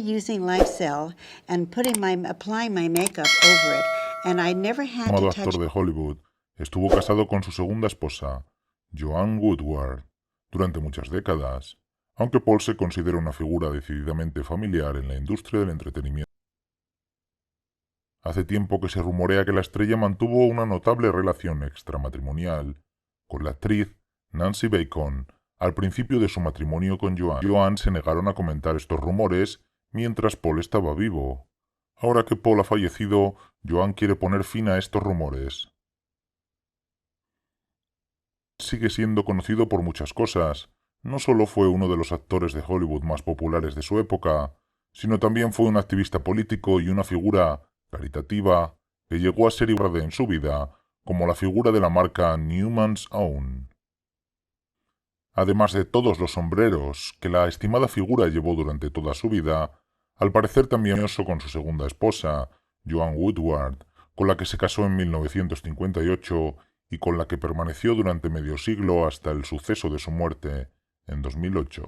using LifeCell and applying my makeup over it, and I never had to touch. Actor de Hollywood, estuvo casado con su segunda esposa, Joanne Woodward, durante muchas décadas, aunque Paul se considera una figura decididamente familiar en la industria del entretenimiento. Hace tiempo que se rumorea que la estrella mantuvo una notable relación extramatrimonial con la actriz Nancy Bacon al principio de su matrimonio con Joanne. Joanne se negaron a comentar estos rumores mientras Paul estaba vivo. Ahora que Paul ha fallecido, Joanne quiere poner fin a estos rumores. Sigue siendo conocido por muchas cosas. No solo fue uno de los actores de Hollywood más populares de su época, sino también fue un activista político y una figura caritativa que llegó a ser igual en su vida como la figura de la marca Newman's Own. Además de todos los sombreros que la estimada figura llevó durante toda su vida, al parecer también con su segunda esposa, Joanne Woodward, con la que se casó en 1958 y con la que permaneció durante medio siglo hasta el suceso de su muerte en 2008.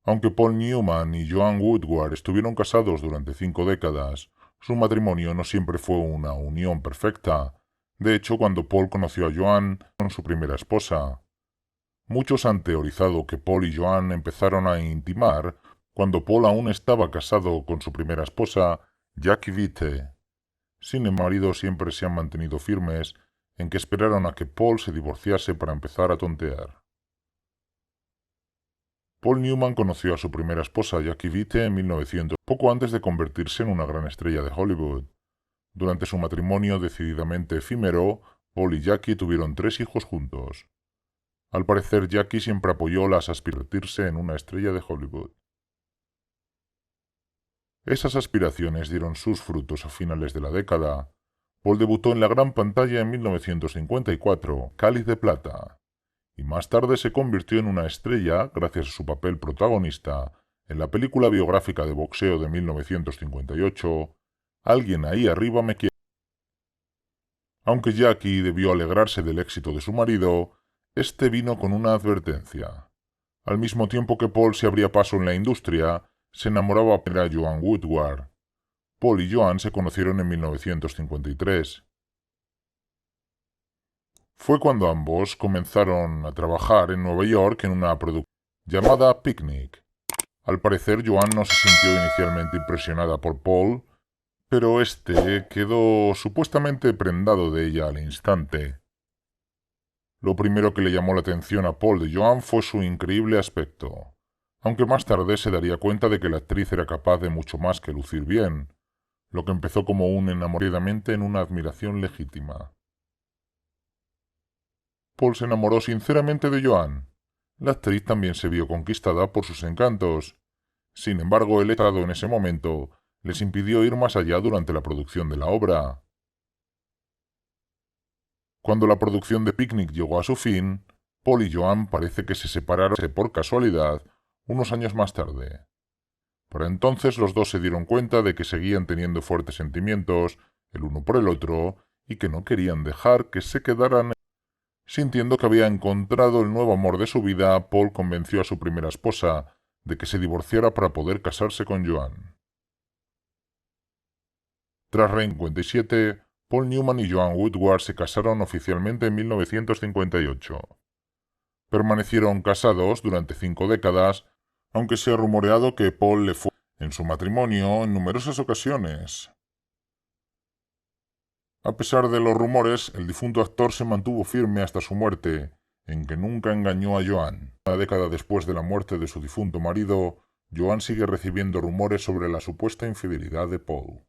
Aunque Paul Newman y Joanne Woodward estuvieron casados durante 5 décadas, su matrimonio no siempre fue una unión perfecta. De hecho, cuando Paul conoció a Joanne, con su primera esposa. Muchos han teorizado que Paul y Joanne empezaron a intimar cuando Paul aún estaba casado con su primera esposa, Jackie Witte. Sin embargo, siempre se han mantenido firmes en que esperaron a que Paul se divorciase para empezar a tontear. Paul Newman conoció a su primera esposa, Jackie Witte, en 1900, poco antes de convertirse en una gran estrella de Hollywood. Durante su matrimonio decididamente efímero, Paul y Jackie tuvieron 3 hijos juntos. Al parecer, Jackie siempre apoyó las aspiraciones en una estrella de Hollywood. Esas aspiraciones dieron sus frutos a finales de la década. Paul debutó en la gran pantalla en 1954, Cáliz de Plata, y más tarde se convirtió en una estrella gracias a su papel protagonista en la película biográfica de boxeo de 1958, Alguien ahí arriba me quiere. Aunque Jackie debió alegrarse del éxito de su marido, este vino con una advertencia. Al mismo tiempo que Paul se abría paso en la industria, se enamoraba de Joanne Woodward. Paul y Joanne se conocieron en 1953. Fue cuando ambos comenzaron a trabajar en Nueva York en una producción llamada Picnic. Al parecer, Joanne no se sintió inicialmente impresionada por Paul, pero este quedó supuestamente prendado de ella al instante. Lo primero que le llamó la atención a Paul de Joanne fue su increíble aspecto, aunque más tarde se daría cuenta de que la actriz era capaz de mucho más que lucir bien, lo que empezó como un enamoradamente en una admiración legítima. Paul se enamoró sinceramente de Joanne. La actriz también se vio conquistada por sus encantos. Sin embargo, el estado en ese momento les impidió ir más allá durante la producción de la obra. Cuando la producción de Picnic llegó a su fin, Paul y Joanne parece que se separaron por casualidad unos años más tarde. Para entonces los dos se dieron cuenta de que seguían teniendo fuertes sentimientos el uno por el otro y que no querían dejar que se quedaran. Sintiendo que había encontrado el nuevo amor de su vida, Paul convenció a su primera esposa de que se divorciara para poder casarse con Joanne. Tras 57, Paul Newman y Joanne Woodward se casaron oficialmente en 1958. Permanecieron casados durante 5 décadas, aunque se ha rumoreado que Paul le fue en su matrimonio en numerosas ocasiones. A pesar de los rumores, el difunto actor se mantuvo firme hasta su muerte, en que nunca engañó a Joanne. Una década después de la muerte de su difunto marido, Joanne sigue recibiendo rumores sobre la supuesta infidelidad de Paul.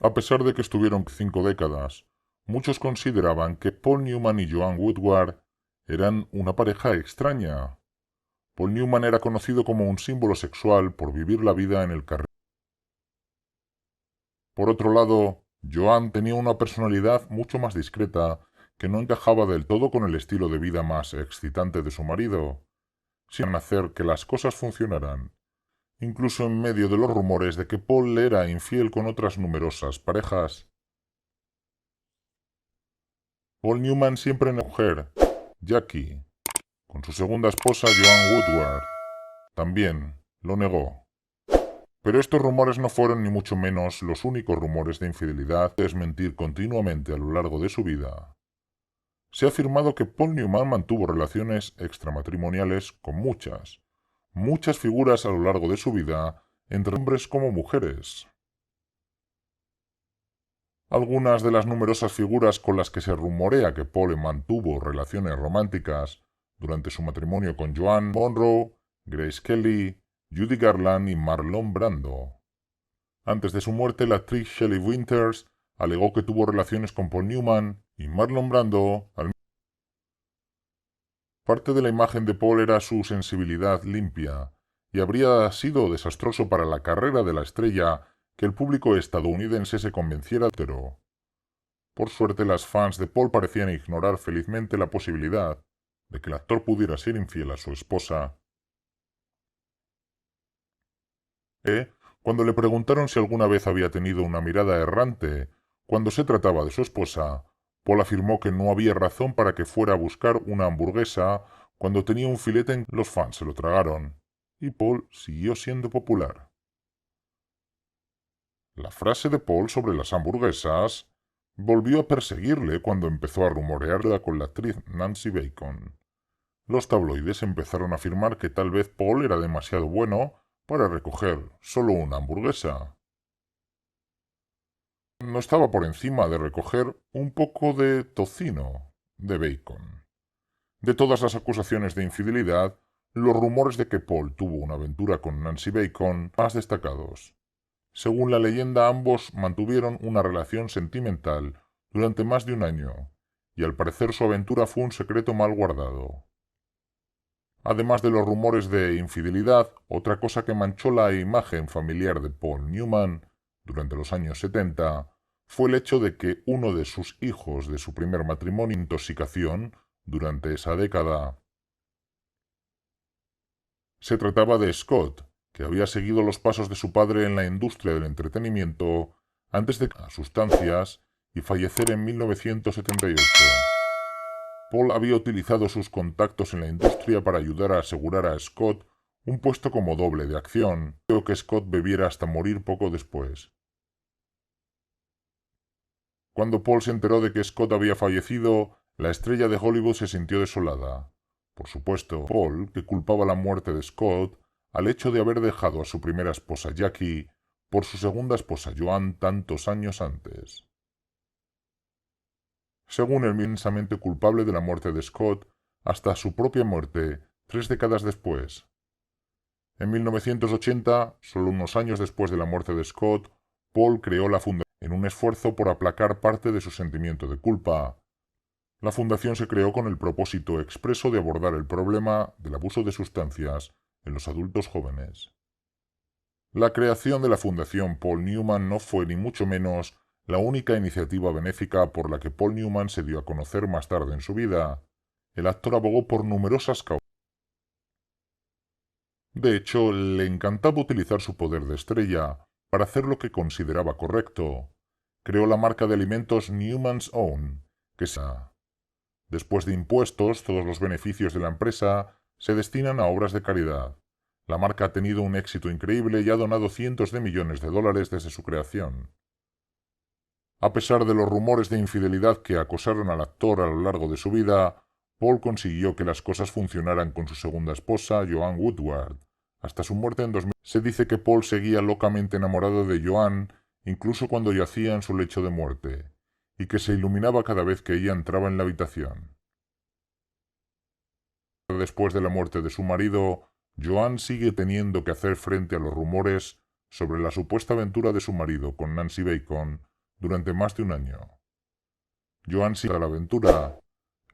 A pesar de que estuvieron 5 décadas, muchos consideraban que Paul Newman y Joanne Woodward eran una pareja extraña. Paul Newman era conocido como un símbolo sexual por vivir la vida en el carril. Por otro lado, Joanne tenía una personalidad mucho más discreta que no encajaba del todo con el estilo de vida más excitante de su marido, sin hacer que las cosas funcionaran, incluso en medio de los rumores de que Paul le era infiel con otras numerosas parejas. Paul Newman siempre en la mujer, Jackie. con su segunda esposa Joan Woodward. También lo negó. Pero estos rumores no fueron ni mucho menos los únicos rumores de infidelidad que desmentir continuamente a lo largo de su vida. Se ha afirmado que Paul Newman mantuvo relaciones extramatrimoniales con muchas figuras a lo largo de su vida, entre hombres como mujeres. Algunas de las numerosas figuras con las que se rumorea que Paul mantuvo relaciones románticas durante su matrimonio con Joan Monroe, Grace Kelly, Judy Garland y Marlon Brando. Antes de su muerte, la actriz Shelley Winters alegó que tuvo relaciones con Paul Newman y Marlon Brando. Parte de la imagen de Paul era su sensibilidad limpia, y habría sido desastroso para la carrera de la estrella que el público estadounidense se convenciera de hetero. Por suerte, las fans de Paul parecían ignorar felizmente la posibilidad de que el actor pudiera ser infiel a su esposa. Cuando le preguntaron si alguna vez había tenido una mirada errante cuando se trataba de su esposa, Paul afirmó que no había razón para que fuera a buscar una hamburguesa cuando tenía un filete en los fans se lo tragaron, y Paul siguió siendo popular. La frase de Paul sobre las hamburguesas volvió a perseguirle cuando empezó a rumorearla con la actriz Nancy Bacon. Los tabloides empezaron a afirmar que tal vez Paul era demasiado bueno para recoger solo una hamburguesa. No estaba por encima de recoger un poco de tocino de bacon. De todas las acusaciones de infidelidad, los rumores de que Paul tuvo una aventura con Nancy Bacon más destacados. Según la leyenda, ambos mantuvieron una relación sentimental durante más de un año, y al parecer su aventura fue un secreto mal guardado. Además de los rumores de infidelidad, otra cosa que manchó la imagen familiar de Paul Newman durante los años 70 fue el hecho de que uno de sus hijos de su primer matrimonio intoxicación durante esa década. Se trataba de Scott, que había seguido los pasos de su padre en la industria del entretenimiento antes de sustancias y fallecer en 1978. Paul había utilizado sus contactos en la industria para ayudar a asegurar a Scott un puesto como doble de acción, creo que Scott bebiera hasta morir poco después. Cuando Paul se enteró de que Scott había fallecido, la estrella de Hollywood se sintió desolada. Por supuesto, Paul, que culpaba la muerte de Scott al hecho de haber dejado a su primera esposa Jackie por su segunda esposa Joan tantos años antes. Según él, inmensamente culpable de la muerte de Scott hasta su propia muerte 3 décadas después. En 1980, solo unos años después de la muerte de Scott, Paul creó la fundación en un esfuerzo por aplacar parte de su sentimiento de culpa. La fundación se creó con el propósito expreso de abordar el problema del abuso de sustancias en los adultos jóvenes. La creación de la Fundación Paul Newman no fue ni mucho menos la única iniciativa benéfica por la que Paul Newman se dio a conocer más tarde en su vida. El actor abogó por numerosas causas. De hecho, le encantaba utilizar su poder de estrella para hacer lo que consideraba correcto. Creó la marca de alimentos Newman's Own, que después de impuestos, todos los beneficios de la empresa se destinan a obras de caridad. La marca ha tenido un éxito increíble y ha donado cientos de millones de dólares desde su creación. A pesar de los rumores de infidelidad que acosaron al actor a lo largo de su vida, Paul consiguió que las cosas funcionaran con su segunda esposa, Joan Woodward. Hasta su muerte en 2000, se dice que Paul seguía locamente enamorado de Joan, incluso cuando yacía en su lecho de muerte, y que se iluminaba cada vez que ella entraba en la habitación. Después de la muerte de su marido, Joan sigue teniendo que hacer frente a los rumores sobre la supuesta aventura de su marido con Nancy Bacon durante más de un año. Joan sigue la aventura.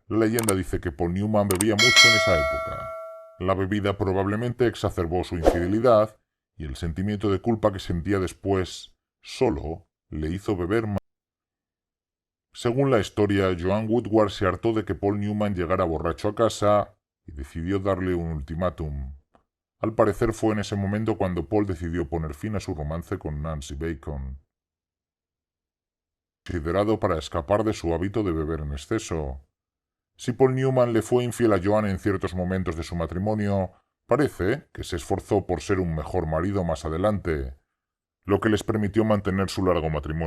La leyenda dice que Paul Newman bebía mucho en esa época. La bebida probablemente exacerbó su infidelidad y el sentimiento de culpa que sentía después solo le hizo beber más. Según la historia, Joan Woodward se hartó de que Paul Newman llegara borracho a casa y decidió darle un ultimátum. Al parecer fue en ese momento cuando Paul decidió poner fin a su romance con Nancy Bacon, considerado para escapar de su hábito de beber en exceso. Si Paul Newman le fue infiel a Joan en ciertos momentos de su matrimonio, parece que se esforzó por ser un mejor marido más adelante, lo que les permitió mantener su largo matrimonio.